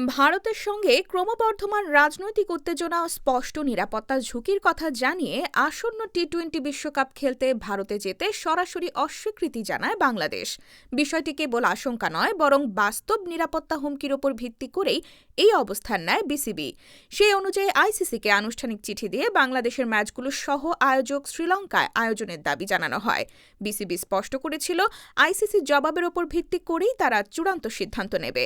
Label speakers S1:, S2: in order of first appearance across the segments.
S1: ভারতের সঙ্গে ক্রমবর্ধমান রাজনৈতিক উত্তেজনা ও স্পষ্ট নিরাপত্তা ঝুঁকির কথা জানিয়ে আসন্ন টি-20 বিশ্বকাপ খেলতে ভারতে যেতে সরাসরি অস্বীকৃতি জানায় বাংলাদেশ। বিষয়টি কেবল আশঙ্কা নয়, বরং বাস্তব নিরাপত্তা হুমকির ওপর ভিত্তি করেই এই অবস্থান নেয় বিসিবি। সেই অনুযায়ী আইসিসিকে আনুষ্ঠানিক চিঠি দিয়ে বাংলাদেশের ম্যাচগুলো সহ আয়োজক শ্রীলঙ্কায় আয়োজনের দাবি জানানো হয়। বিসিবি স্পষ্ট করেছিল, আইসিসির জবাবের ওপর ভিত্তি করেই তারা চূড়ান্ত সিদ্ধান্ত নেবে।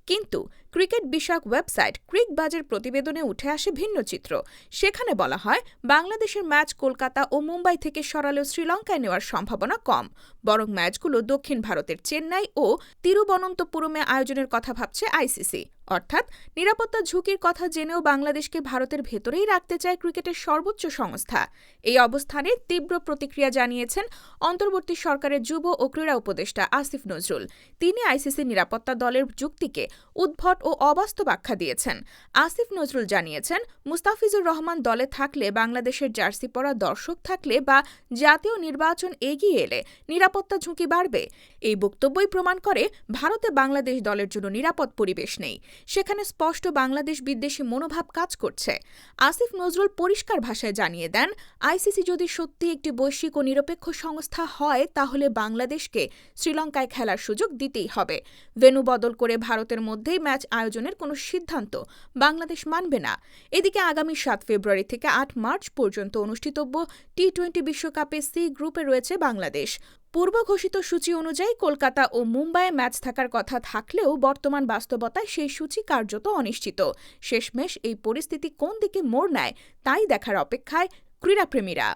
S1: কিন্তু ক্রিকেট বিষয়ক ওয়েবসাইট ক্রিকবাজের প্রতিবেদনে উঠে আসে ভিন্ন চিত্র। সেখানে বলা হয়, বাংলাদেশের ম্যাচ কলকাতা ও মুম্বাই থেকে সরালেও শ্রীলঙ্কায় নেওয়ার সম্ভাবনা কম, বরং ম্যাচগুলো দক্ষিণ ভারতের চেন্নাই ও তিরুবনন্তপুরমে আয়োজনের কথা ভাবছে আইসিসি। অর্থাৎ নিরাপত্তা ঝুঁকির কথা জেনেও বাংলাদেশকে ভারতের ভেতরেই রাখতে চায় ক্রিকেটের সর্বোচ্চ সংস্থা। এই অবস্থানে তীব্র প্রতিক্রিয়া জানিয়েছেন অন্তর্বর্তী সরকারের যুব ও ক্রীড়া উপদেষ্টা আসিফ নজরুল। তিনি আইসিসি নিরাপত্তা দলের যুক্তিকে উদ্ভট ও অবাস্তব আখ্যা দিয়েছেন। আসিফ নজরুল জানিয়েছেন, মুস্তাফিজুর রহমান দলে থাকলে, বাংলাদেশের জার্সি পরা দর্শক থাকলে বা জাতীয় নির্বাচন এগিয়ে এলে নিরাপত্তা ঝুঁকি বাড়বে। এই বক্তব্যই প্রমাণ করে ভারতে বাংলাদেশ দলের জন্য নিরাপদ পরিবেশ নেই। সেখানে স্পষ্ট বাংলাদেশ বিদ্বেষী মনোভাব কাজ করছে। আসিফ নজরুল পরিষ্কার ভাষায় জানিয়ে দেন, আইসিসি যদি সত্যি একটি বৈশ্বিক ও নিরপেক্ষ সংস্থা হয়, তাহলে বাংলাদেশকে শ্রীলঙ্কায় খেলার সুযোগ দিতেই হবে। ভেন্যু বদল করে ভারতের মধ্যেই ম্যাচ আয়োজনের কোনো সিদ্ধান্ত বাংলাদেশ মানবে না। এদিকে আগামী 7 ফেব্রুয়ারি থেকে 8 মার্চ পর্যন্ত অনুষ্ঠিতব্য টি-20 বিশ্বকাপে সি গ্রুপে রয়েছে বাংলাদেশ। পূর্ব ঘোষিত সূচি অনুযায়ী কলকাতা ও মুম্বাইয়ে ম্যাচ থাকার কথা থাকলেও বর্তমান বাস্তবতায় সেই সূচি কার্যত অনিশ্চিত। শেষমেশ এই পরিস্থিতি কোন দিকে মোড় নেয়, তাই দেখার অপেক্ষায় ক্রীড়াপ্রেমীরা।